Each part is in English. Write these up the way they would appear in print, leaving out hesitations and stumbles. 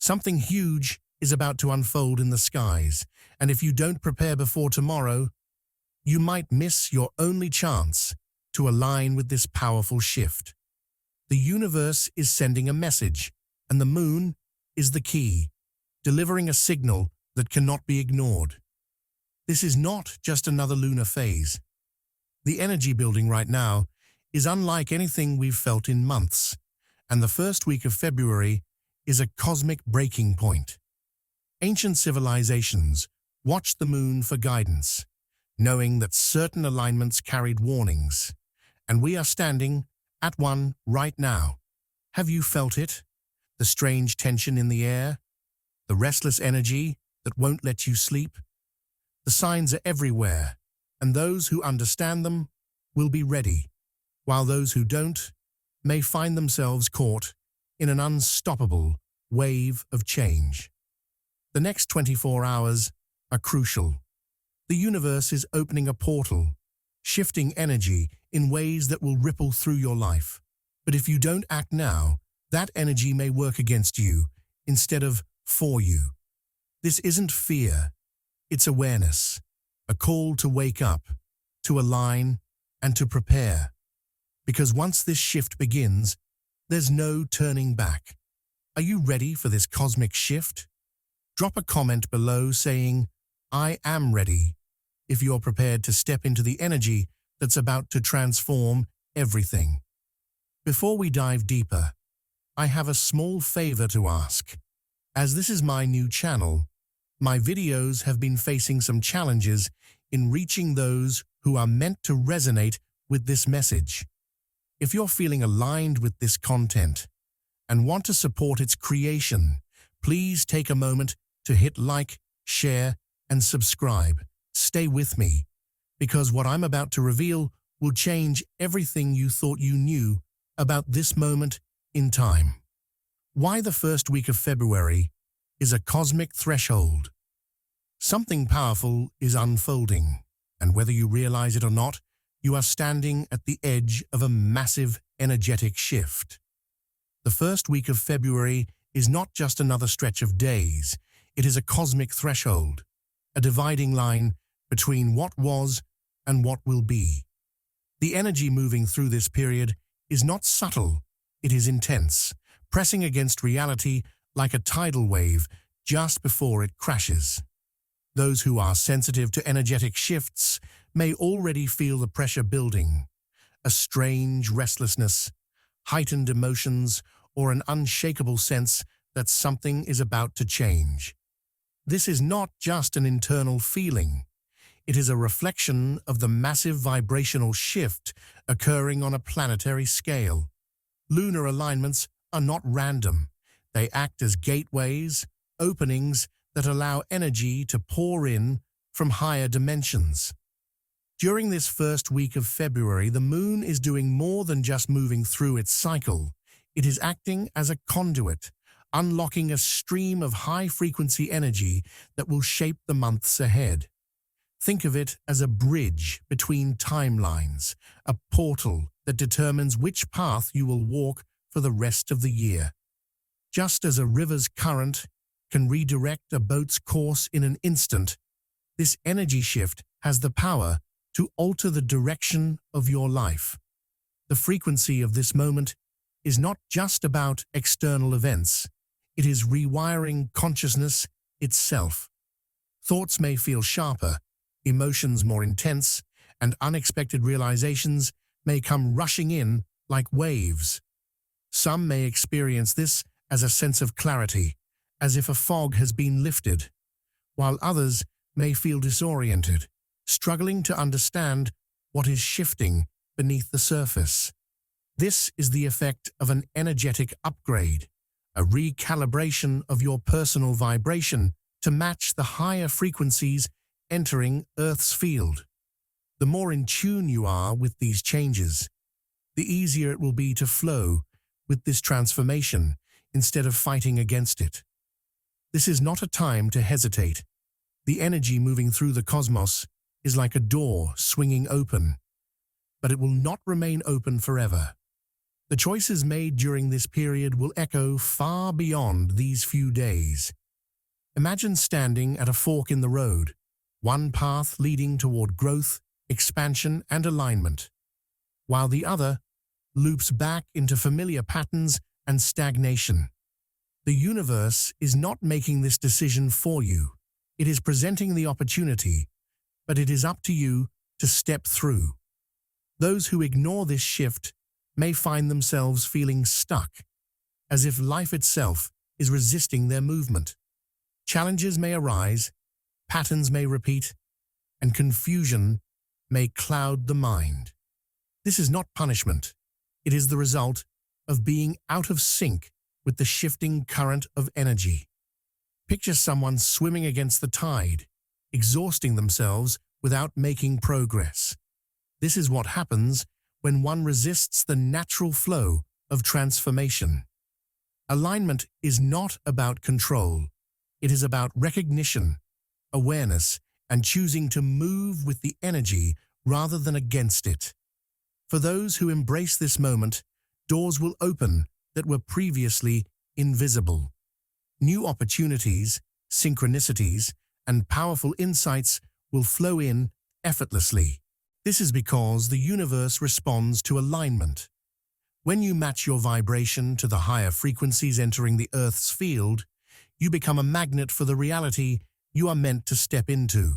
Something huge is about to unfold in the skies, and if you don't prepare before tomorrow, you might miss your only chance to align with this powerful shift. The universe is sending a message, and the moon is the key, delivering a signal that cannot be ignored. This is not just another lunar phase. The energy building right now is unlike anything we've felt in months, and the first week of February is a cosmic breaking point. Ancient civilizations watched the moon for guidance, knowing that certain alignments carried warnings, and we are standing at one right now. Have you felt it? The strange tension in the air? The restless energy that won't let you sleep? The signs are everywhere, and those who understand them will be ready, while those who don't may find themselves caught in an unstoppable wave of change. The next 24 hours are crucial. The universe is opening a portal, shifting energy in ways that will ripple through your life. But if you don't act now, that energy may work against you instead of for you. This isn't fear, it's awareness, a call to wake up, to align, and to prepare. Because once this shift begins, there's no turning back. Are you ready for this cosmic shift? Drop a comment below saying, "I am ready," if you're prepared to step into the energy that's about to transform everything. Before we dive deeper, I have a small favor to ask. As this is my new channel, my videos have been facing some challenges in reaching those who are meant to resonate with this message. If you're feeling aligned with this content and want to support its creation, please take a moment to hit like, share, and subscribe. Stay with me, because what I'm about to reveal will change everything you thought you knew about this moment in time. Why the first week of February is a cosmic threshold. Something powerful is unfolding, and whether you realize it or not, you are standing at the edge of a massive energetic shift. The first week of February is not just another stretch of days, it is a cosmic threshold, a dividing line between what was and what will be. The energy moving through this period is not subtle, it is intense, pressing against reality like a tidal wave just before it crashes. Those who are sensitive to energetic shifts may already feel the pressure building, a strange restlessness, heightened emotions, or an unshakable sense that something is about to change. This is not just an internal feeling. It is a reflection of the massive vibrational shift occurring on a planetary scale. Lunar alignments are not random. They act as gateways, openings that allow energy to pour in from higher dimensions. During this first week of February, the moon is doing more than just moving through its cycle. It is acting as a conduit, unlocking a stream of high-frequency energy that will shape the months ahead. Think of it as a bridge between timelines, a portal that determines which path you will walk for the rest of the year. Just as a river's current can redirect a boat's course in an instant, this energy shift has the power to alter the direction of your life. The frequency of this moment is not just about external events, it is rewiring consciousness itself. Thoughts may feel sharper, emotions more intense, and unexpected realizations may come rushing in like waves. Some may experience this as a sense of clarity, as if a fog has been lifted, while others may feel disoriented, struggling to understand what is shifting beneath the surface. This is the effect of an energetic upgrade, a recalibration of your personal vibration to match the higher frequencies entering Earth's field. The more in tune you are with these changes, the easier it will be to flow with this transformation instead of fighting against it. This is not a time to hesitate. The energy moving through the cosmos is like a door swinging open, but it will not remain open forever. The The choices made during this period will echo far beyond these few days. Imagine standing at a fork in the road, one path leading toward growth, expansion, and alignment, while the other loops back into familiar patterns and stagnation. The universe is not making this decision for you. It is presenting the opportunity, but it is up to you to step through. Those who ignore this shift may find themselves feeling stuck, as if life itself is resisting their movement. Challenges may arise, patterns may repeat, and confusion may cloud the mind. This is not punishment. It is the result of being out of sync with the shifting current of energy. Picture someone swimming against the tide, exhausting themselves without making progress. This is what happens when one resists the natural flow of transformation. Alignment is not about control. It is about recognition, awareness, and choosing to move with the energy rather than against it. For those who embrace this moment, doors will open that were previously invisible. New opportunities, synchronicities, and powerful insights will flow in effortlessly. This is because the universe responds to alignment. When you match your vibration to the higher frequencies entering the Earth's field, you become a magnet for the reality you are meant to step into.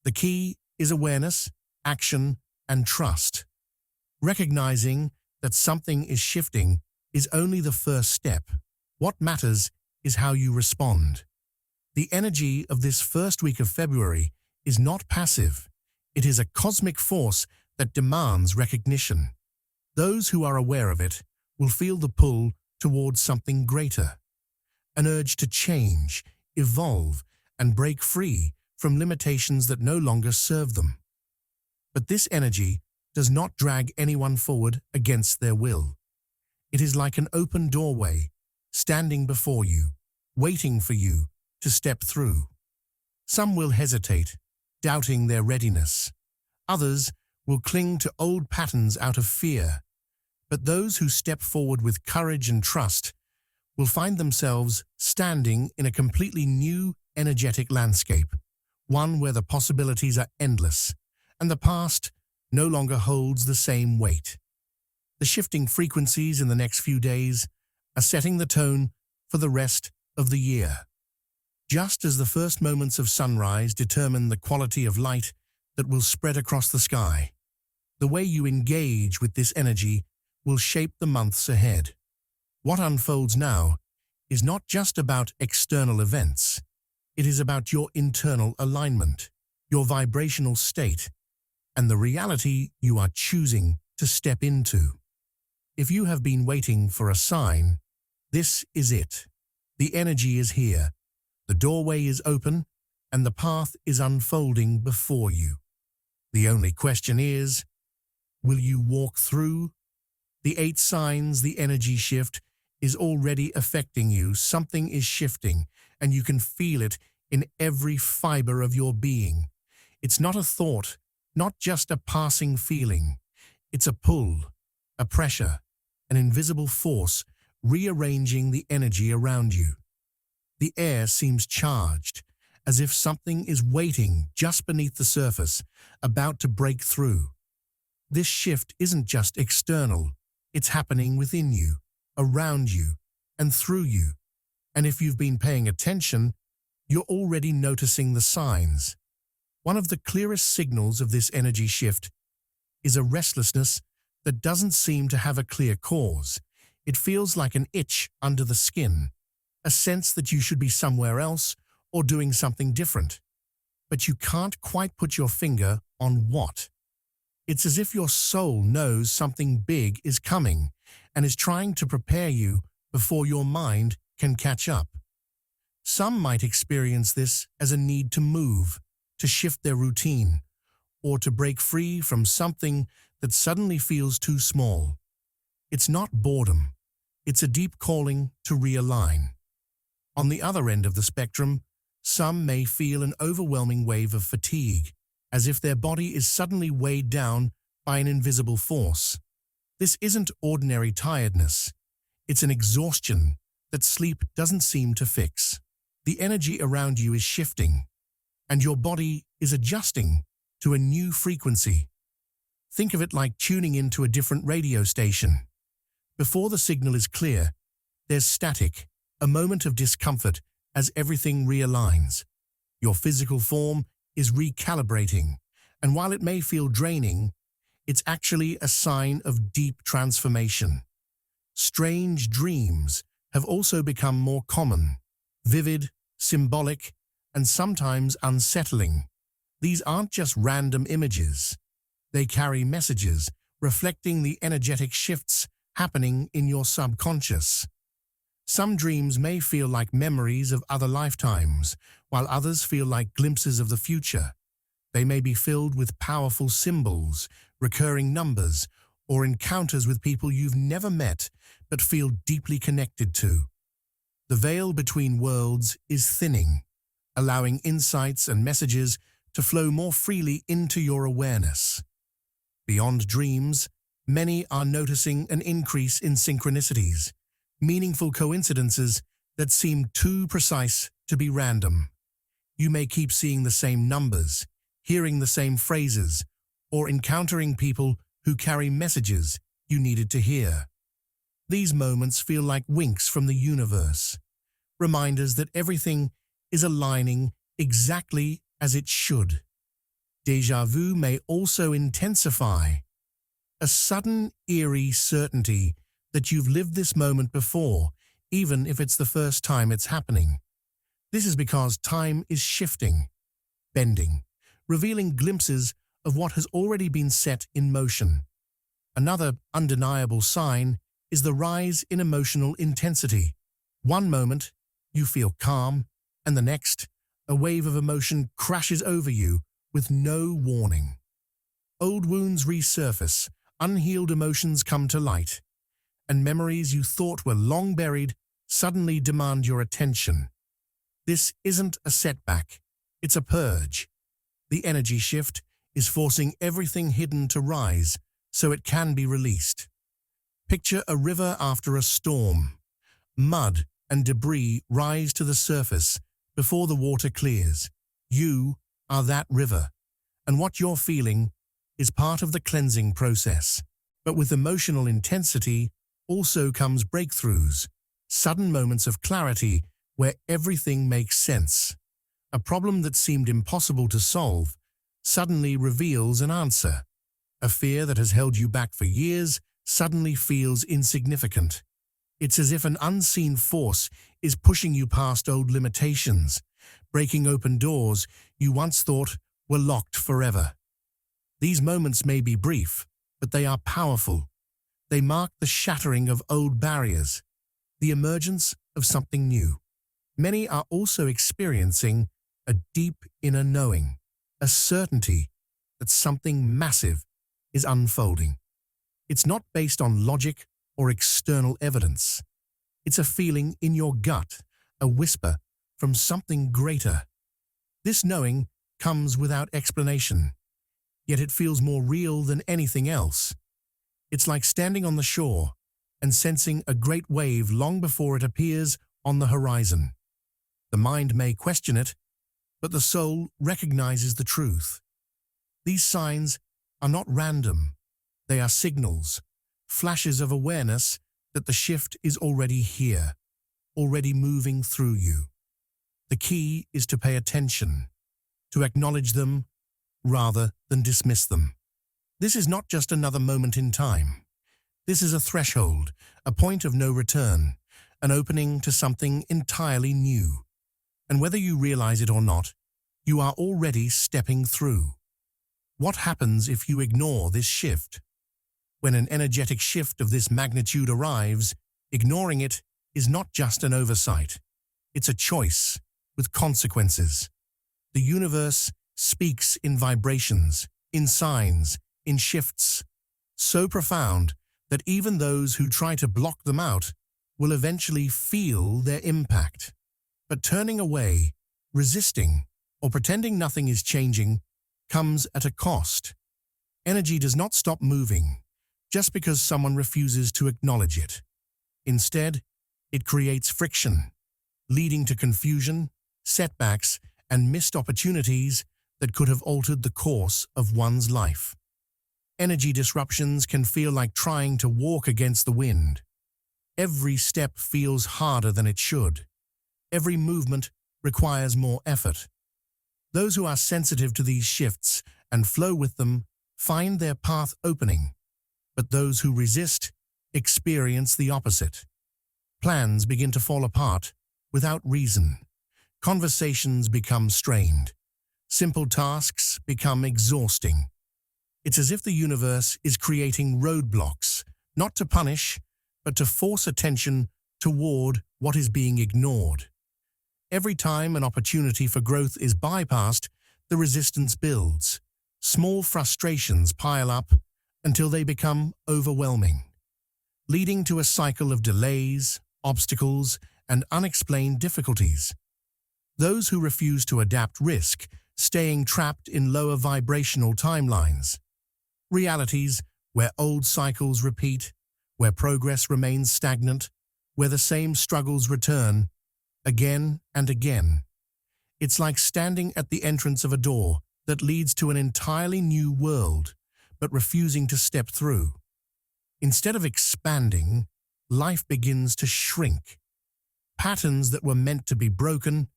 The key is awareness, action, and trust. Recognizing that something is shifting is only the first step. What matters is how you respond. The energy of this first week of February is not passive. It is a cosmic force that demands recognition. Those who are aware of it will feel the pull towards something greater, an urge to change, evolve, and break free from limitations that no longer serve them. But this energy does not drag anyone forward against their will. It is like an open doorway, standing before you, waiting for you to step through. Some will hesitate, doubting their readiness. Others will cling to old patterns out of fear. But those who step forward with courage and trust will find themselves standing in a completely new, energetic landscape, one where the possibilities are endless, and the past no longer holds the same weight. The shifting frequencies in the next few days are setting the tone for the rest of the year. Just as the first moments of sunrise determine the quality of light that will spread across the sky, the way you engage with this energy will shape the months ahead. What unfolds now is not just about external events. It is about your internal alignment, your vibrational state, and the reality you are choosing to step into. If you have been waiting for a sign, this is it. The energy is here. The doorway is open, and the path is unfolding before you. The only question is, will you walk through? The 8 signs the energy shift is already affecting you. Something is shifting, and you can feel it in every fiber of your being. It's not a thought, not just a passing feeling. It's a pull, a pressure, an invisible force rearranging the energy around you. The air seems charged, as if something is waiting just beneath the surface, about to break through. This shift isn't just external, it's happening within you, around you, and through you. And if you've been paying attention, you're already noticing the signs. One of the clearest signals of this energy shift is a restlessness that doesn't seem to have a clear cause. It feels like an itch under the skin, a sense that you should be somewhere else or doing something different. But you can't quite put your finger on what. It's as if your soul knows something big is coming and is trying to prepare you before your mind can catch up. Some might experience this as a need to move, to shift their routine, or to break free from something that suddenly feels too small. It's not boredom. It's a deep calling to realign. On the other end of the spectrum, some may feel an overwhelming wave of fatigue, as if their body is suddenly weighed down by an invisible force. This isn't ordinary tiredness. It's an exhaustion that sleep doesn't seem to fix. The energy around you is shifting, and your body is adjusting to a new frequency. Think of it like tuning into a different radio station. Before the signal is clear, there's static, a moment of discomfort as everything realigns. Your physical form is recalibrating, and while it may feel draining, it's actually a sign of deep transformation. Strange dreams have also become more common, vivid, symbolic, and sometimes unsettling. These aren't just random images. They carry messages reflecting the energetic shifts happening in your subconscious. Some dreams may feel like memories of other lifetimes, while others feel like glimpses of the future. They may be filled with powerful symbols, recurring numbers, or encounters with people you've never met but feel deeply connected to. The veil between worlds is thinning, allowing insights and messages to flow more freely into your awareness. Beyond dreams, many are noticing an increase in synchronicities, meaningful coincidences that seem too precise to be random. You may keep seeing the same numbers, hearing the same phrases, or encountering people who carry messages you needed to hear. These moments feel like winks from the universe, reminders that everything is aligning exactly as it should. Déjà vu may also intensify, a sudden, eerie certainty that you've lived this moment before, even if it's the first time it's happening. This is because time is shifting, bending, revealing glimpses of what has already been set in motion. Another undeniable sign is the rise in emotional intensity. One moment, you feel calm, and the next, a wave of emotion crashes over you with no warning. Old wounds resurface, unhealed emotions come to light, and memories you thought were long buried suddenly demand your attention. This isn't a setback, it's a purge. The energy shift is forcing everything hidden to rise so it can be released. Picture a river after a storm. Mud and debris rise to the surface before the water clears. You are that river, and what you're feeling is part of the cleansing process. But with emotional intensity also comes breakthroughs, sudden moments of clarity where everything makes sense. A problem that seemed impossible to solve suddenly reveals an answer. A fear that has held you back for years suddenly feels insignificant. It's as if an unseen force is pushing you past old limitations, breaking open doors you once thought were locked forever. These moments may be brief, but they are powerful. They mark the shattering of old barriers, the emergence of something new. Many are also experiencing a deep inner knowing, a certainty that something massive is unfolding. It's not based on logic or external evidence. It's a feeling in your gut, a whisper from something greater. This knowing comes without explanation, yet it feels more real than anything else. It's like standing on the shore and sensing a great wave long before it appears on the horizon. The mind may question it, but the soul recognizes the truth. These signs are not random. They are signals, flashes of awareness that the shift is already here, already moving through you. The key is to pay attention, to acknowledge them rather than dismiss them. This is not just another moment in time. This is a threshold, a point of no return, an opening to something entirely new. And whether you realize it or not, you are already stepping through. What happens if you ignore this shift? When an energetic shift of this magnitude arrives, ignoring it is not just an oversight. It's a choice with consequences. The universe speaks in vibrations, in signs, in shifts, so profound that even those who try to block them out will eventually feel their impact. But turning away, resisting, or pretending nothing is changing comes at a cost. Energy does not stop moving, just because someone refuses to acknowledge it. Instead, it creates friction, leading to confusion, setbacks, and missed opportunities that could have altered the course of one's life. Energy disruptions can feel like trying to walk against the wind. Every step feels harder than it should. Every movement requires more effort. Those who are sensitive to these shifts and flow with them find their path opening, but those who resist experience the opposite. Plans begin to fall apart without reason. Conversations become strained. Simple tasks become exhausting. It's as if the universe is creating roadblocks, not to punish, but to force attention toward what is being ignored. Every time an opportunity for growth is bypassed, the resistance builds. Small frustrations pile up until they become overwhelming, leading to a cycle of delays, obstacles, and unexplained difficulties. Those who refuse to adapt risk staying trapped in lower vibrational timelines. Realities where old cycles repeat, where progress remains stagnant, where the same struggles return again and again. It's like standing at the entrance of a door that leads to an entirely new world, but refusing to step through. Instead of expanding, life begins to shrink. Patterns that were meant to be broken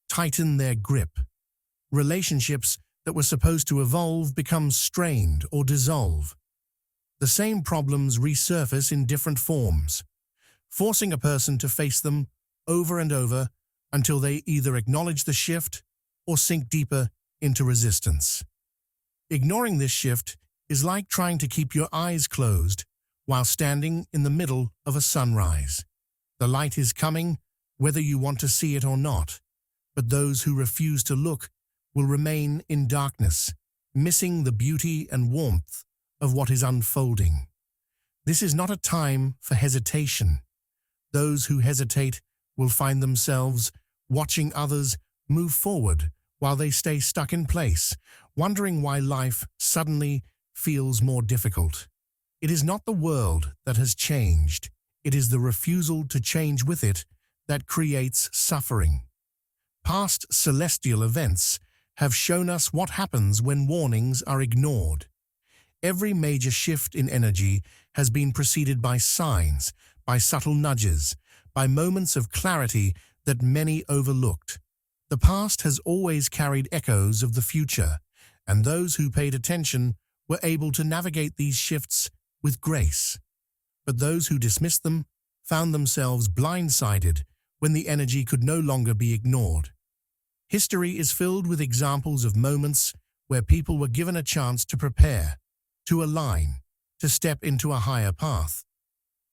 tighten their grip. Relationships that were supposed to evolve become strained or dissolve. The same problems resurface in different forms, forcing a person to face them over and over until they either acknowledge the shift or sink deeper into resistance. Ignoring this shift is like trying to keep your eyes closed while standing in the middle of a sunrise. The light is coming, whether you want to see it or not, but those who refuse to look will remain in darkness, missing the beauty and warmth of what is unfolding. This is not a time for hesitation. Those who hesitate will find themselves watching others move forward while they stay stuck in place, wondering why life suddenly feels more difficult. It is not the world that has changed. It is the refusal to change with it that creates suffering. Past celestial events have shown us what happens when warnings are ignored. Every major shift in energy has been preceded by signs, by subtle nudges, by moments of clarity that many overlooked. The past has always carried echoes of the future, and those who paid attention were able to navigate these shifts with grace. But those who dismissed them found themselves blindsided when the energy could no longer be ignored. History is filled with examples of moments where people were given a chance to prepare, to align, to step into a higher path.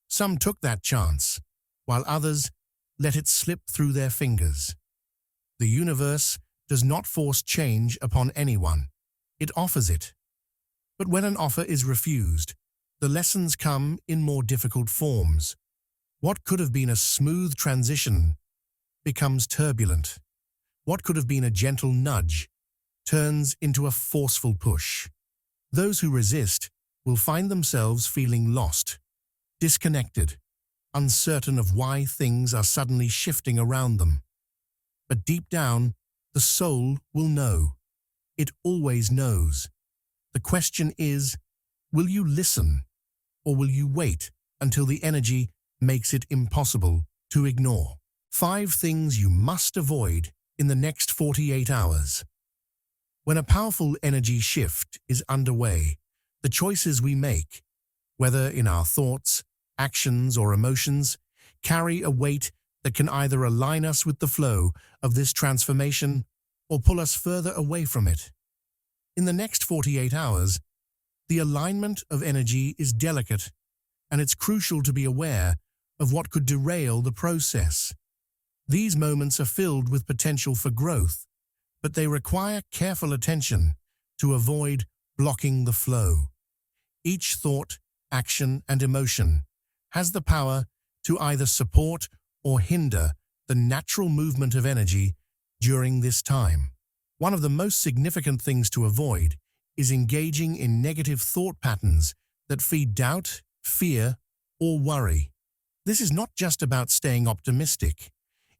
Some took that chance, while others let it slip through their fingers. The universe does not force change upon anyone. It offers it. But when an offer is refused, the lessons come in more difficult forms. What could have been a smooth transition becomes turbulent. What could have been a gentle nudge turns into a forceful push. Those who resist will find themselves feeling lost, disconnected, uncertain of why things are suddenly shifting around them. But deep down, the soul will know. It always knows. The question is, will you listen, or will you wait until the energy makes it impossible to ignore? 5 things you must avoid in the next 48 hours. When a powerful energy shift is underway, the choices we make, whether in our thoughts, actions, or emotions, carry a weight that can either align us with the flow of this transformation or pull us further away from it. In the next 48 hours, the alignment of energy is delicate, and it's crucial to be aware of what could derail the process. These moments are filled with potential for growth, but they require careful attention to avoid blocking the flow. Each thought, action, and emotion has the power to either support or hinder the natural movement of energy during this time. One of the most significant things to avoid is engaging in negative thought patterns that feed doubt, fear, or worry. This is not just about staying optimistic.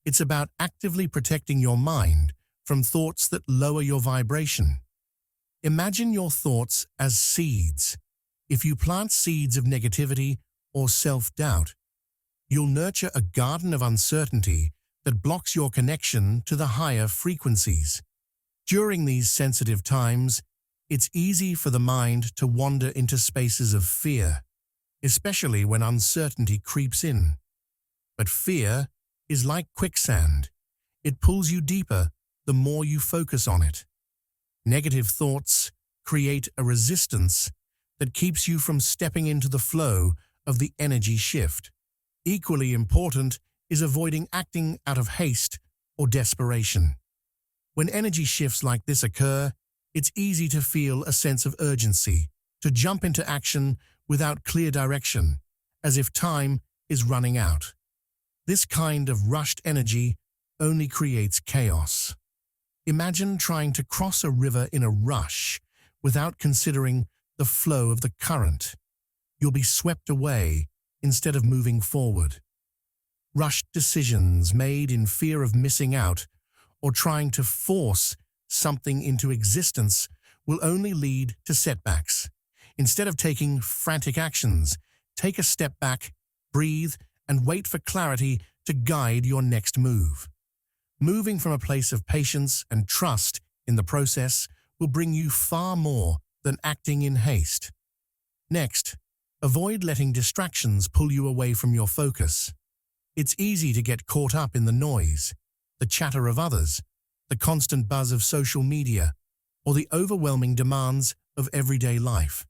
It's about actively protecting your mind from thoughts that lower your vibration. Imagine your thoughts as seeds. If you plant seeds of negativity or self-doubt, you'll nurture a garden of uncertainty that blocks your connection to the higher frequencies. During these sensitive times, it's easy for the mind to wander into spaces of fear, especially when uncertainty creeps in. But fear is like quicksand. It pulls you deeper the more you focus on it. Negative thoughts create a resistance that keeps you from stepping into the flow of the energy shift. Equally important is avoiding acting out of haste or desperation. When energy shifts like this occur, it's easy to feel a sense of urgency, to jump into action without clear direction, as if time is running out. This kind of rushed energy only creates chaos. Imagine trying to cross a river in a rush without considering the flow of the current. You'll be swept away instead of moving forward. Rushed decisions made in fear of missing out or trying to force something into existence will only lead to setbacks. Instead of taking frantic actions, take a step back, breathe, and wait for clarity to guide your next move. Moving from a place of patience and trust in the process will bring you far more than acting in haste. Next, avoid letting distractions pull you away from your focus. It's easy to get caught up in the noise, the chatter of others, the constant buzz of social media, or the overwhelming demands of everyday life.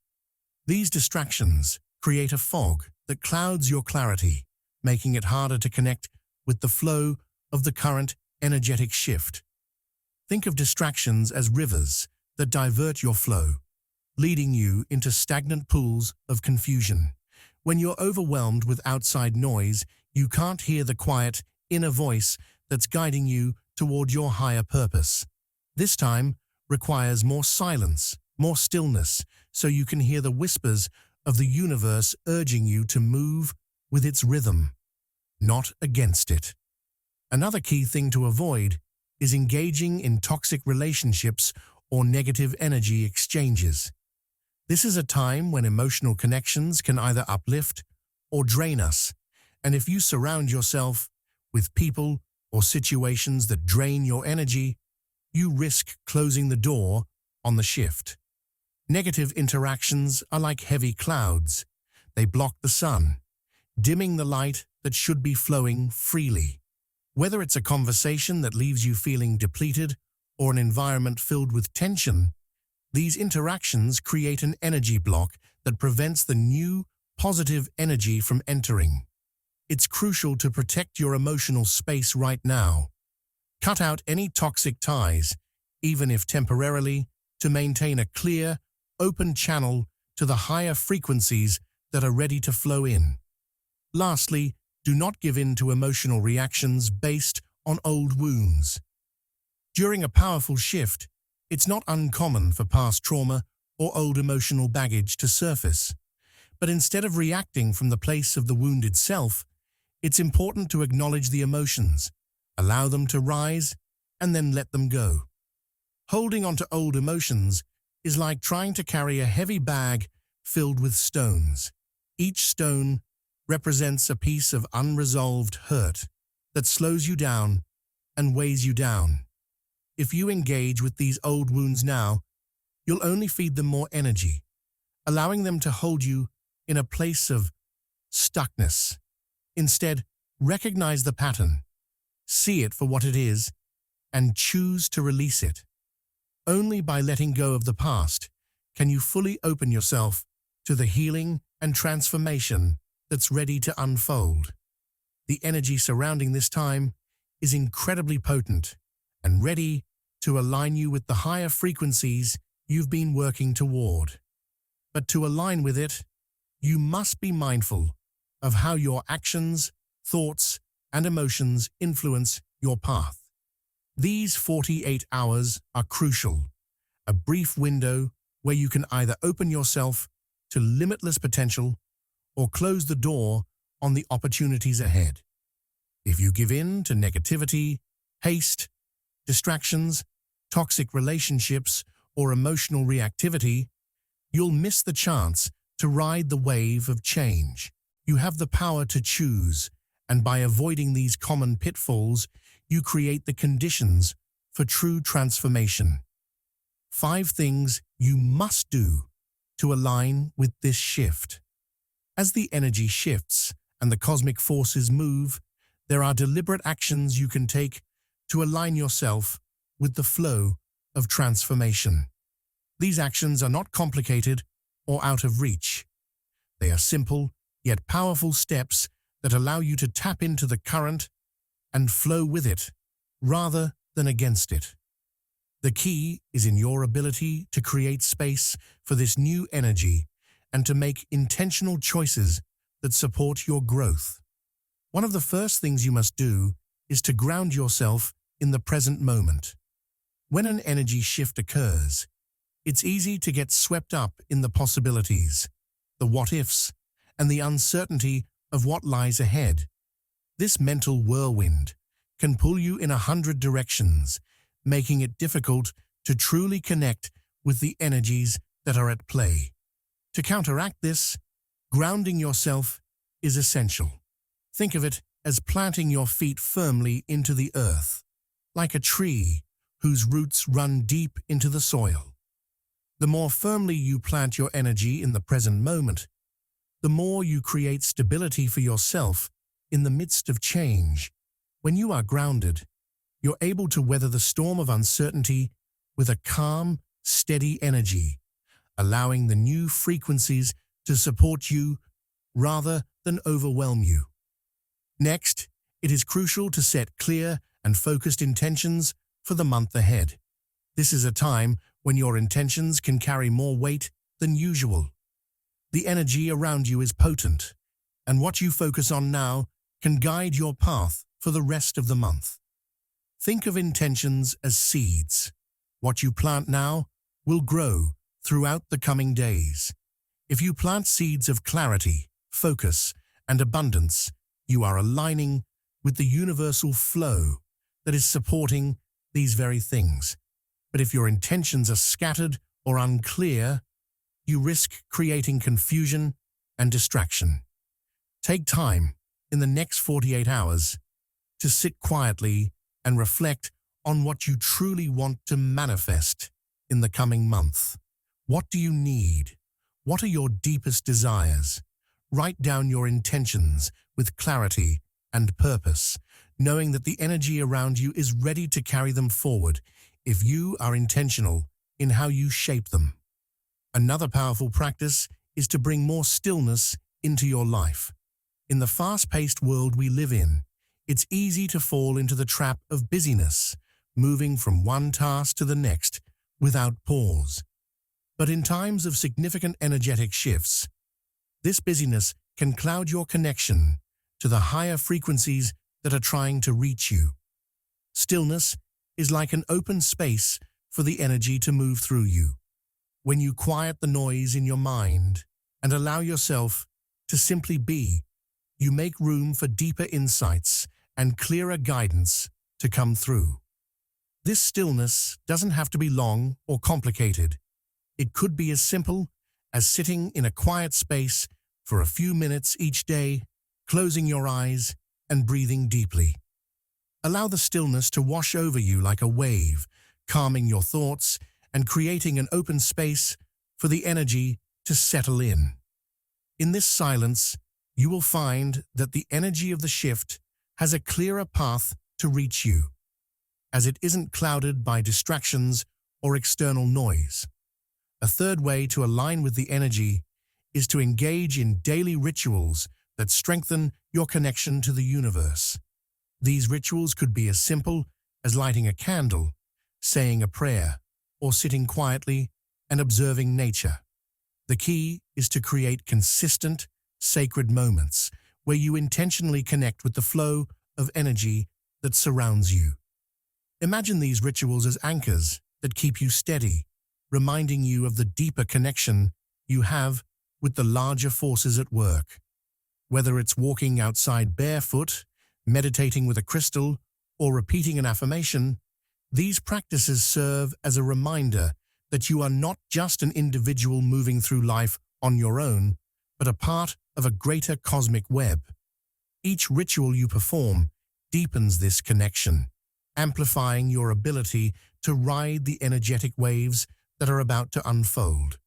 These distractions create a fog that clouds your clarity, making it harder to connect with the flow of the current energetic shift. Think of distractions as rivers that divert your flow, leading you into stagnant pools of confusion. When you're overwhelmed with outside noise, you can't hear the quiet, inner voice that's guiding you toward your higher purpose. This time requires more silence, more stillness, so you can hear the whispers of the universe urging you to move with its rhythm, not against it. Another key thing to avoid is engaging in toxic relationships or negative energy exchanges. This is a time when emotional connections can either uplift or drain us, and if you surround yourself with people or situations that drain your energy, you risk closing the door on the shift. Negative interactions are like heavy clouds. They block the sun, dimming the light that should be flowing freely. Whether it's a conversation that leaves you feeling depleted or an environment filled with tension, these interactions create an energy block that prevents the new, positive energy from entering. It's crucial to protect your emotional space right now. Cut out any toxic ties, even if temporarily, to maintain a clear, open channel to the higher frequencies that are ready to flow in. Lastly, do not give in to emotional reactions based on old wounds. During a powerful shift, it's not uncommon for past trauma or old emotional baggage to surface. But instead of reacting from the place of the wounded self, it's important to acknowledge the emotions, allow them to rise, and then let them go. Holding on to old emotions is like trying to carry a heavy bag filled with stones. Each stone represents a piece of unresolved hurt that slows you down and weighs you down. If you engage with these old wounds now, you'll only feed them more energy, allowing them to hold you in a place of stuckness. Instead, recognize the pattern, see it for what it is, and choose to release it. Only by letting go of the past can you fully open yourself to the healing and transformation that's ready to unfold. The energy surrounding this time is incredibly potent and ready to align you with the higher frequencies you've been working toward. But to align with it, you must be mindful of how your actions, thoughts, and emotions influence your path. These 48 hours are crucial, a brief window where you can either open yourself to limitless potential or close the door on the opportunities ahead. If you give in to negativity, haste, distractions, toxic relationships, or emotional reactivity, you'll miss the chance to ride the wave of change. You have the power to choose, and by avoiding these common pitfalls, you create the conditions for true transformation. 5 things you must do to align with this shift. As the energy shifts and the cosmic forces move, there are deliberate actions you can take to align yourself with the flow of transformation. These actions are not complicated or out of reach. They are simple yet powerful steps that allow you to tap into the current and flow with it rather than against it. The key is in your ability to create space for this new energy and to make intentional choices that support your growth. One of the first things you must do is to ground yourself in the present moment. When an energy shift occurs, it's easy to get swept up in the possibilities, the what-ifs, and the uncertainty of what lies ahead. This mental whirlwind can pull you in 100 directions, making it difficult to truly connect with the energies that are at play. To counteract this, grounding yourself is essential. Think of it as planting your feet firmly into the earth, like a tree whose roots run deep into the soil. The more firmly you plant your energy in the present moment, the more you create stability for yourself in the midst of change. When you are grounded, you're able to weather the storm of uncertainty with a calm, steady energy, allowing the new frequencies to support you rather than overwhelm you. Next, it is crucial to set clear and focused intentions for the month ahead. This is a time when your intentions can carry more weight than usual. The energy around you is potent, and what you focus on now can guide your path for the rest of the month. Think of intentions as seeds. What you plant now will grow throughout the coming days. If you plant seeds of clarity, focus, and abundance, you are aligning with the universal flow that is supporting these very things. But if your intentions are scattered or unclear, you risk creating confusion and distraction. Take time in the next 48 hours to sit quietly and reflect on what you truly want to manifest in the coming month. What do you need? What are your deepest desires? Write down your intentions with clarity and purpose, knowing that the energy around you is ready to carry them forward if you are intentional in how you shape them. Another powerful practice is to bring more stillness into your life. In the fast-paced world we live in, it's easy to fall into the trap of busyness, moving from one task to the next without pause. But in times of significant energetic shifts, this busyness can cloud your connection to the higher frequencies that are trying to reach you. Stillness is like an open space for the energy to move through you. When you quiet the noise in your mind and allow yourself to simply be, you make room for deeper insights and clearer guidance to come through. This stillness doesn't have to be long or complicated. It could be as simple as sitting in a quiet space for a few minutes each day, closing your eyes and breathing deeply. Allow the stillness to wash over you like a wave, calming your thoughts and creating an open space for the energy to settle in. In this silence, you will find that the energy of the shift has a clearer path to reach you, as it isn't clouded by distractions or external noise. A third way to align with the energy is to engage in daily rituals that strengthen your connection to the universe. These rituals could be as simple as lighting a candle, saying a prayer, or sitting quietly and observing nature. The key is to create consistent, sacred moments where you intentionally connect with the flow of energy that surrounds you. Imagine these rituals as anchors that keep you steady, reminding you of the deeper connection you have with the larger forces at work. Whether it's walking outside barefoot, meditating with a crystal, or repeating an affirmation, these practices serve as a reminder that you are not just an individual moving through life on your own, but a part of a greater cosmic web. Each ritual you perform deepens this connection, amplifying your ability to ride the energetic waves that are about to unfold.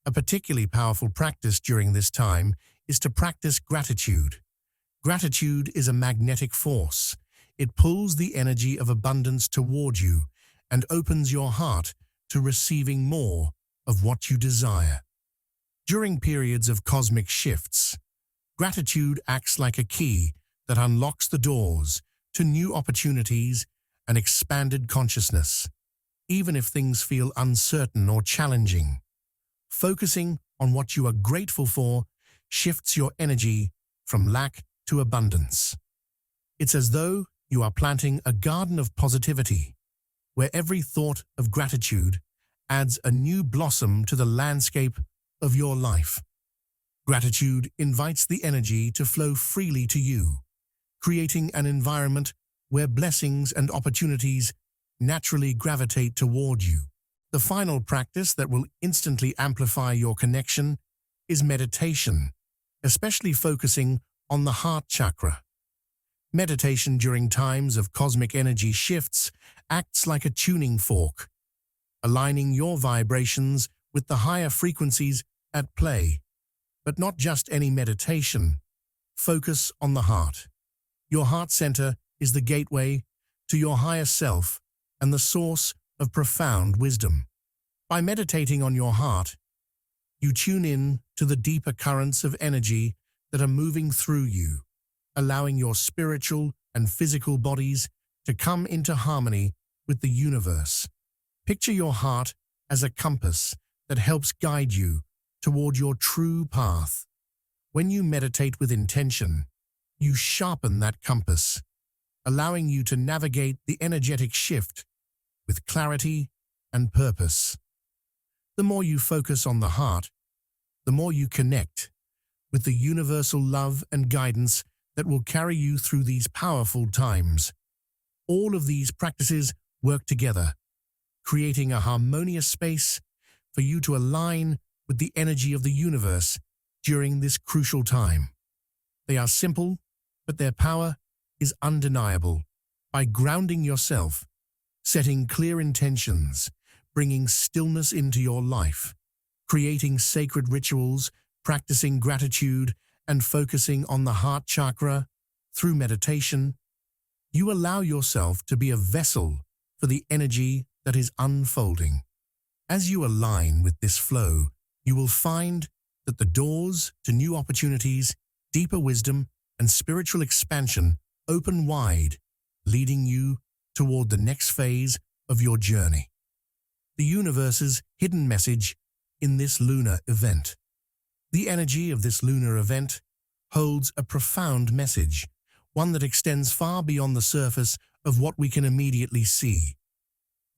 A particularly powerful practice during this time is to practice gratitude. Gratitude is a magnetic force. It pulls the energy of abundance toward you and opens your heart to receiving more of what you desire. During periods of cosmic shifts, gratitude acts like a key that unlocks the doors to new opportunities and expanded consciousness, even if things feel uncertain or challenging. Focusing on what you are grateful for shifts your energy from lack to abundance. It's as though you are planting a garden of positivity, where every thought of gratitude adds a new blossom to the landscape of your life. Gratitude invites the energy to flow freely to you, creating an environment where blessings and opportunities naturally gravitate toward you. The final practice that will instantly amplify your connection is meditation, especially focusing on the heart chakra. Meditation during times of cosmic energy shifts acts like a tuning fork, aligning your vibrations with the higher frequencies at play. But not just any meditation. Focus on the heart. Your heart center is the gateway to your higher self and the source of profound wisdom. By meditating on your heart, you tune in to the deeper currents of energy that are moving through you, allowing your spiritual and physical bodies to come into harmony with the universe. Picture your heart as a compass that helps guide you toward your true path. When you meditate with intention, you sharpen that compass, allowing you to navigate the energetic shift with clarity and purpose. The more you focus on the heart, the more you connect with the universal love and guidance that will carry you through these powerful times. All of these practices work together, creating a harmonious space for you to align with the energy of the universe during this crucial time. They are simple, but their power is undeniable. By grounding yourself, setting clear intentions, bringing stillness into your life, creating sacred rituals, practicing gratitude, and focusing on the heart chakra through meditation, you allow yourself to be a vessel for the energy that is unfolding. As you align with this flow, you will find that the doors to new opportunities, deeper wisdom, and spiritual expansion open wide, leading you toward the next phase of your journey. The universe's hidden message in this lunar event. The energy of this lunar event holds a profound message, one that extends far beyond the surface of what we can immediately see.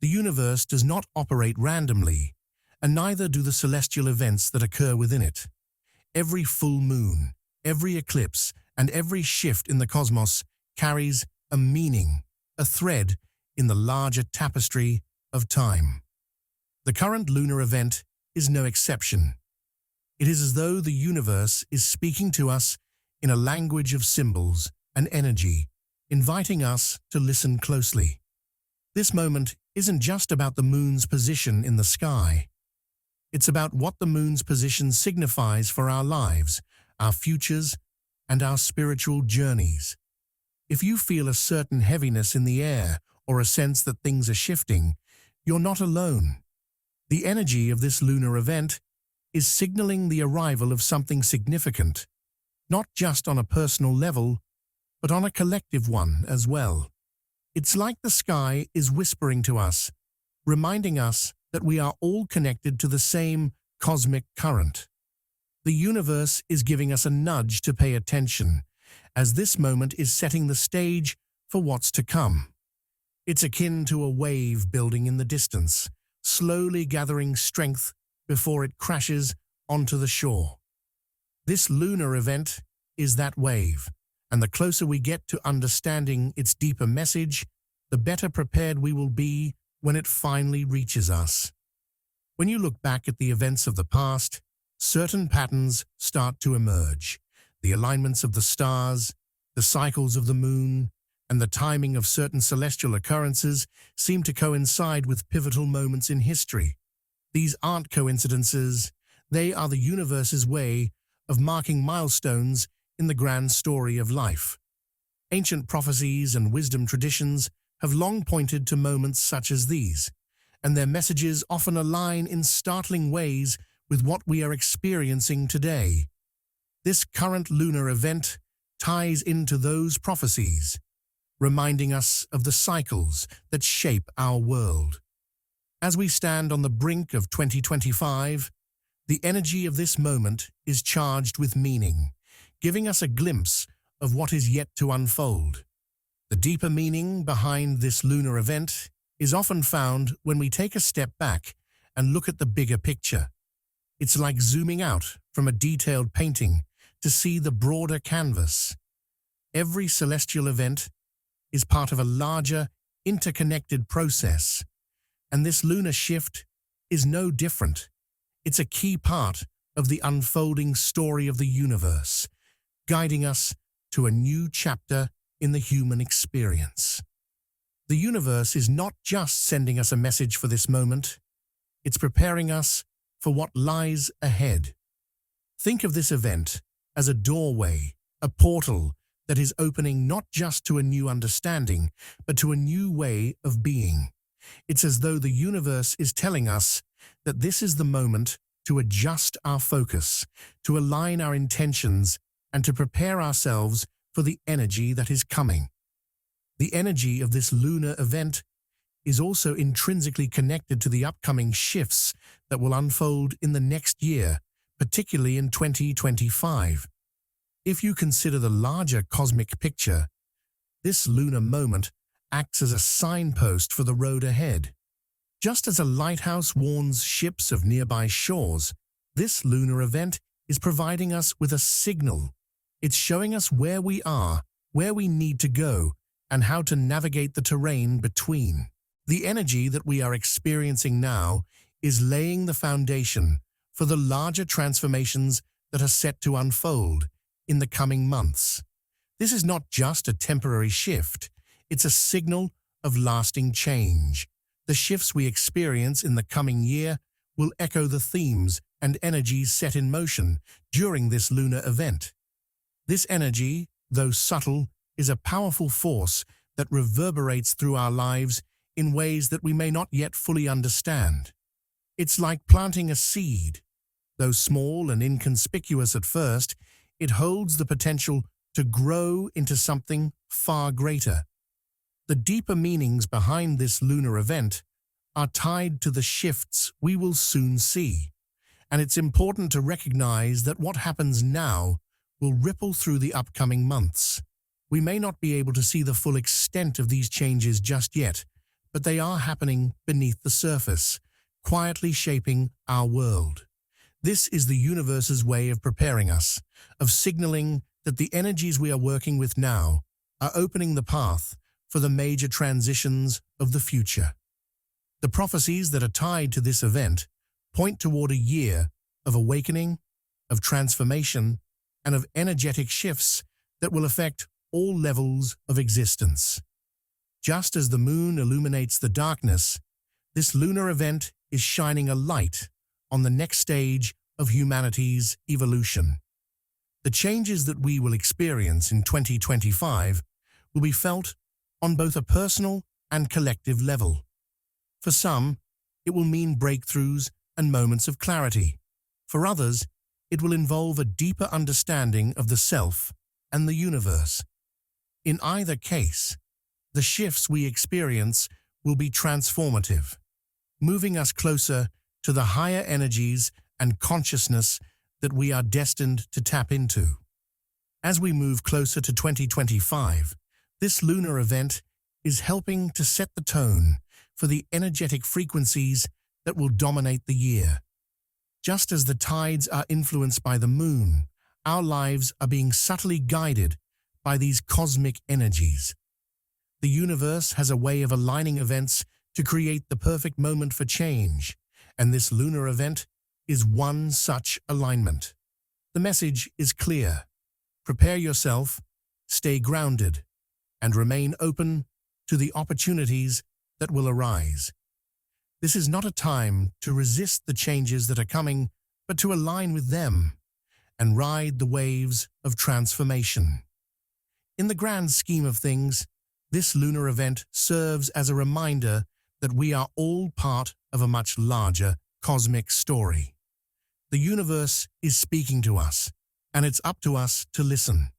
The universe does not operate randomly, and neither do the celestial events that occur within it. Every full moon, every eclipse, and every shift in the cosmos carries a meaning, a thread in the larger tapestry of time. The current lunar event is no exception. It is as though the universe is speaking to us in a language of symbols and energy, inviting us to listen closely. This moment isn't just about the moon's position in the sky. It's about what the moon's position signifies for our lives, our futures, and our spiritual journeys. If you feel a certain heaviness in the air or a sense that things are shifting, you're not alone. The energy of this lunar event is signaling the arrival of something significant, not just on a personal level, but on a collective one as well. It's like the sky is whispering to us, reminding us that we are all connected to the same cosmic current. The universe is giving us a nudge to pay attention, as this moment is setting the stage for what's to come. It's akin to a wave building in the distance, slowly gathering strength before it crashes onto the shore. This lunar event is that wave, and the closer we get to understanding its deeper message, the better prepared we will be when it finally reaches us. When you look back at the events of the past, certain patterns start to emerge. The alignments of the stars, the cycles of the moon, and the timing of certain celestial occurrences seem to coincide with pivotal moments in history. These aren't coincidences, they are the universe's way of marking milestones in the grand story of life. Ancient prophecies and wisdom traditions have long pointed to moments such as these, and their messages often align in startling ways with what we are experiencing today. This current lunar event ties into those prophecies, reminding us of the cycles that shape our world. As we stand on the brink of 2025, the energy of this moment is charged with meaning, giving us a glimpse of what is yet to unfold. The deeper meaning behind this lunar event is often found when we take a step back and look at the bigger picture. It's like zooming out from a detailed painting to see the broader canvas. Every celestial event is part of a larger, interconnected process, and this lunar shift is no different. It's a key part of the unfolding story of the universe, guiding us to a new chapter in the human experience. The universe is not just sending us a message for this moment, it's preparing us for what lies ahead. Think of this event as a doorway, a portal that is opening not just to a new understanding, but to a new way of being. It's as though the universe is telling us that this is the moment to adjust our focus, to align our intentions, and to prepare ourselves for the energy that is coming. The energy of this lunar event is also intrinsically connected to the upcoming shifts that will unfold in the next year, particularly in 2025. If you consider the larger cosmic picture, this lunar moment acts as a signpost for the road ahead. Just as a lighthouse warns ships of nearby shores, this lunar event is providing us with a signal. It's showing us where we are, where we need to go, and how to navigate the terrain between. The energy that we are experiencing now is laying the foundation for the larger transformations that are set to unfold in the coming months. This is not just a temporary shift, it's a signal of lasting change. The shifts we experience in the coming year will echo the themes and energies set in motion during this lunar event. This energy, though subtle, is a powerful force that reverberates through our lives in ways that we may not yet fully understand. It's like planting a seed. Though small and inconspicuous at first, it holds the potential to grow into something far greater. The deeper meanings behind this lunar event are tied to the shifts we will soon see, and it's important to recognize that what happens now will ripple through the upcoming months. We may not be able to see the full extent of these changes just yet, but they are happening beneath the surface, quietly shaping our world. This is the universe's way of preparing us, of signaling that the energies we are working with now are opening the path for the major transitions of the future. The prophecies that are tied to this event point toward a year of awakening, of transformation, and of energetic shifts that will affect all levels of existence. Just as the moon illuminates the darkness, this lunar event is shining a light on the next stage of humanity's evolution. The changes that we will experience in 2025 will be felt on both a personal and collective level. For some, it will mean breakthroughs and moments of clarity. For others, it will involve a deeper understanding of the self and the universe. In either case, the shifts we experience will be transformative, moving us closer to the higher energies and consciousness that we are destined to tap into. As we move closer to 2025, this lunar event is helping to set the tone for the energetic frequencies that will dominate the year. Just as the tides are influenced by the moon, our lives are being subtly guided by these cosmic energies. The universe has a way of aligning events to create the perfect moment for change, and this lunar event is one such alignment. The message is clear. Prepare yourself, stay grounded, and remain open to the opportunities that will arise. This is not a time to resist the changes that are coming, but to align with them and ride the waves of transformation. In the grand scheme of things, this lunar event serves as a reminder that we are all part of a much larger cosmic story. The universe is speaking to us, and it's up to us to listen.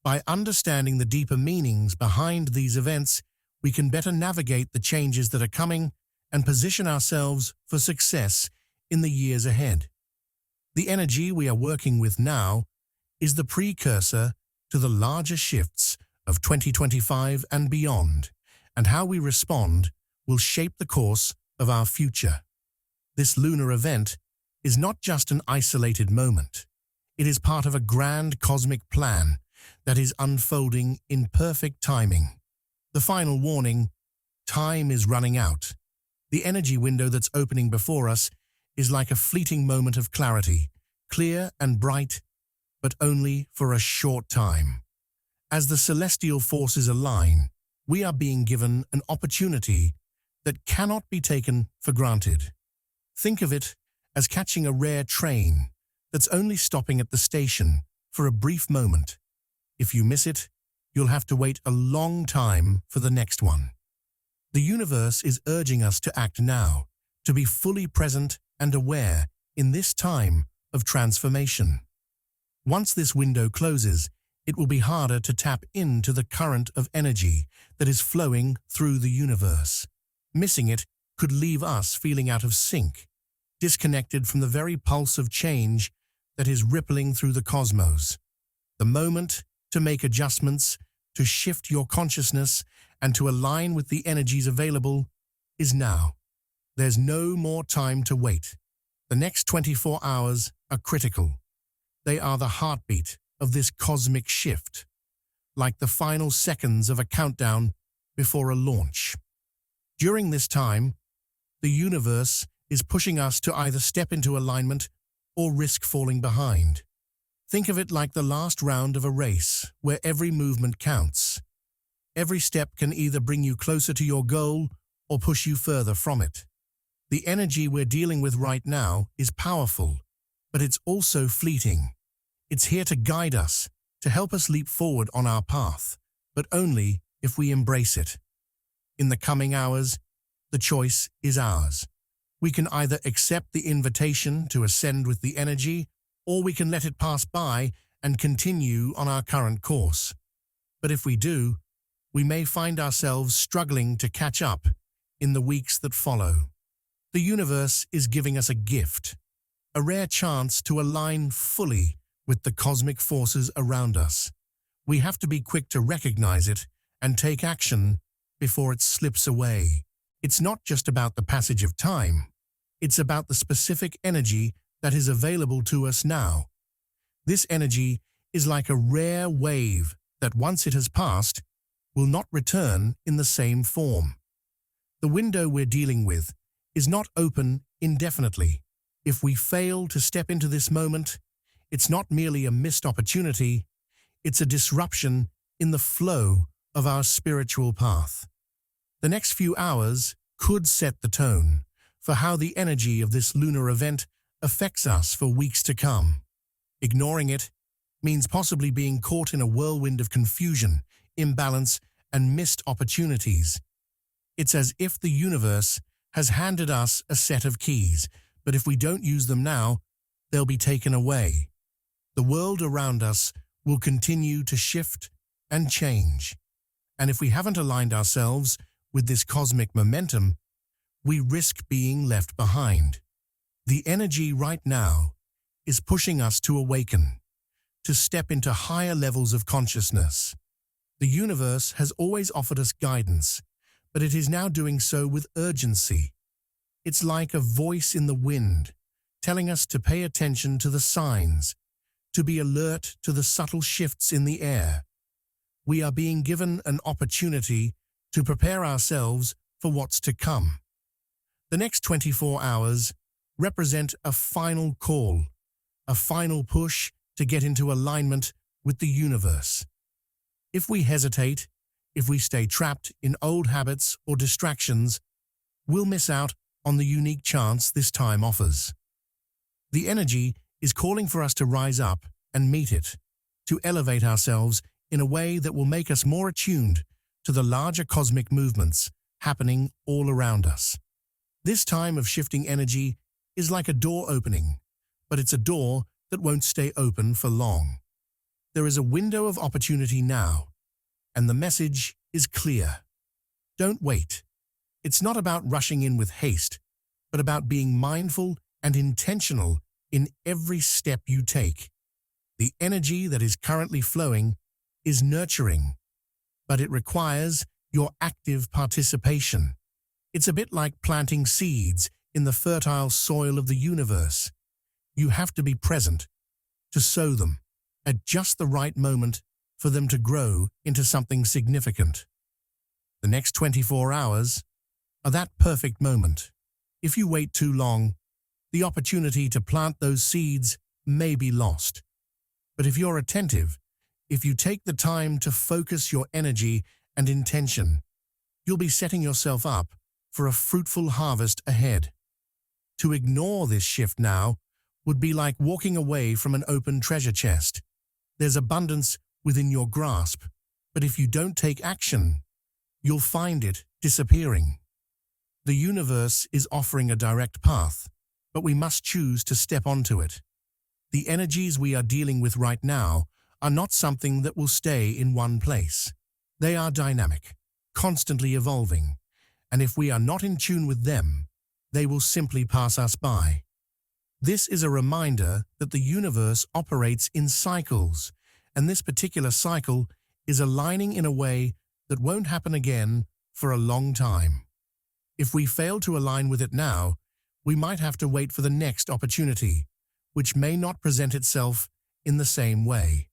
By understanding the deeper meanings behind these events, we can better navigate the changes that are coming and position ourselves for success in the years ahead. The energy we are working with now is the precursor to the larger shifts of 2025 and beyond, and how we respond will shape the course of our future. This lunar event is not just an isolated moment. It is part of a grand cosmic plan that is unfolding in perfect timing. The final warning: time is running out. The energy window that's opening before us is like a fleeting moment of clarity, clear and bright, but only for a short time. As the celestial forces align, we are being given an opportunity that cannot be taken for granted. Think of it as catching a rare train that's only stopping at the station for a brief moment. If you miss it, you'll have to wait a long time for the next one. The universe is urging us to act now, to be fully present and aware in this time of transformation. Once this window closes, it will be harder to tap into the current of energy that is flowing through the universe. Missing it could leave us feeling out of sync, disconnected from the very pulse of change that is rippling through the cosmos. The moment to make adjustments, to shift your consciousness, and to align with the energies available is now. There's no more time to wait. The next 24 hours are critical. They are the heartbeat of this cosmic shift, like the final seconds of a countdown before a launch. During this time, the universe is pushing us to either step into alignment or risk falling behind. Think of it like the last round of a race, where every movement counts. Every step can either bring you closer to your goal or push you further from it. The energy we're dealing with right now is powerful, but it's also fleeting. It's here to guide us, to help us leap forward on our path, but only if we embrace it. In the coming hours, the choice is ours. We can either accept the invitation to ascend with the energy, or we can let it pass by and continue on our current course. But if we do, we may find ourselves struggling to catch up in the weeks that follow. The universe is giving us a gift, a rare chance to align fully with the cosmic forces around us. We have to be quick to recognize it and take action before it slips away. It's not just about the passage of time. It's about the specific energy that is available to us now. This energy is like a rare wave that, once it has passed, will not return in the same form. The window we're dealing with is not open indefinitely. If we fail to step into this moment, it's not merely a missed opportunity, it's a disruption in the flow of our spiritual path. The next few hours could set the tone for how the energy of this lunar event affects us for weeks to come. Ignoring it means possibly being caught in a whirlwind of confusion, imbalance, and missed opportunities. It's as if the universe has handed us a set of keys, but if we don't use them now, they'll be taken away. The world around us will continue to shift and change, and if we haven't aligned ourselves with this cosmic momentum, we risk being left behind. The energy right now is pushing us to awaken, to step into higher levels of consciousness. The universe has always offered us guidance, but it is now doing so with urgency. It's like a voice in the wind, telling us to pay attention to the signs, to be alert to the subtle shifts in the air. We are being given an opportunity to prepare ourselves for what's to come. The next 24 hours represent a final call, a final push to get into alignment with the universe. If we hesitate, if we stay trapped in old habits or distractions, we'll miss out on the unique chance this time offers. The energy is calling for us to rise up and meet it, to elevate ourselves in a way that will make us more attuned to the larger cosmic movements happening all around us. This time of shifting energy is like a door opening, but it's a door that won't stay open for long. There is a window of opportunity now, and the message is clear. Don't wait. It's not about rushing in with haste, but about being mindful and intentional in every step you take. The energy that is currently flowing is nurturing, but it requires your active participation. It's a bit like planting seeds in the fertile soil of the universe. You have to be present to sow them at just the right moment for them to grow into something significant. The next 24 hours are that perfect moment. If you wait too long, the opportunity to plant those seeds may be lost. But if you're attentive, if you take the time to focus your energy and intention, you'll be setting yourself up for a fruitful harvest ahead. To ignore this shift now would be like walking away from an open treasure chest. There's abundance within your grasp, but if you don't take action, you'll find it disappearing. The universe is offering a direct path, but we must choose to step onto it. The energies we are dealing with right now are not something that will stay in one place. They are dynamic, constantly evolving, and if we are not in tune with them, they will simply pass us by. This is a reminder that the universe operates in cycles, and this particular cycle is aligning in a way that won't happen again for a long time. If we fail to align with it now, we might have to wait for the next opportunity, which may not present itself in the same way.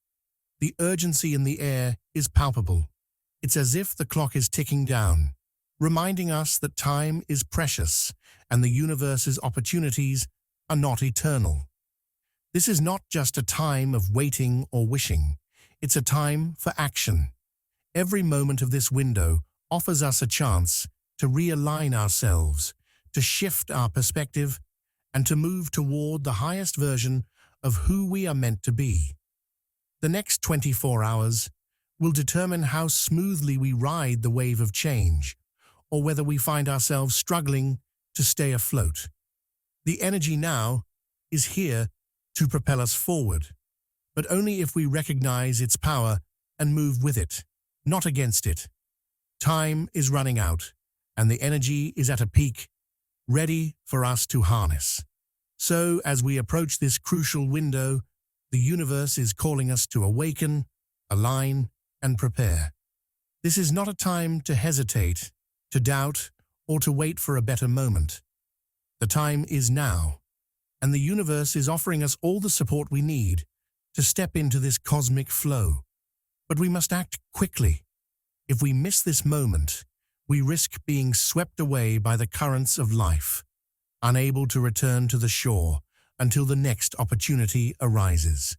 The urgency in the air is palpable. It's as if the clock is ticking down, reminding us that time is precious and the universe's opportunities are not eternal. This is not just a time of waiting or wishing. It's a time for action. Every moment of this window offers us a chance to realign ourselves, to shift our perspective, and to move toward the highest version of who we are meant to be. The next 24 hours will determine how smoothly we ride the wave of change, or whether we find ourselves struggling to stay afloat. The energy now is here to propel us forward, but only if we recognize its power and move with it, not against it. Time is running out, and the energy is at a peak, ready for us to harness. So, as we approach this crucial window, the universe is calling us to awaken, align, and prepare. This is not a time to hesitate, to doubt, or to wait for a better moment. The time is now, and the universe is offering us all the support we need to step into this cosmic flow. But we must act quickly. If we miss this moment, we risk being swept away by the currents of life, unable to return to the shore until the next opportunity arises.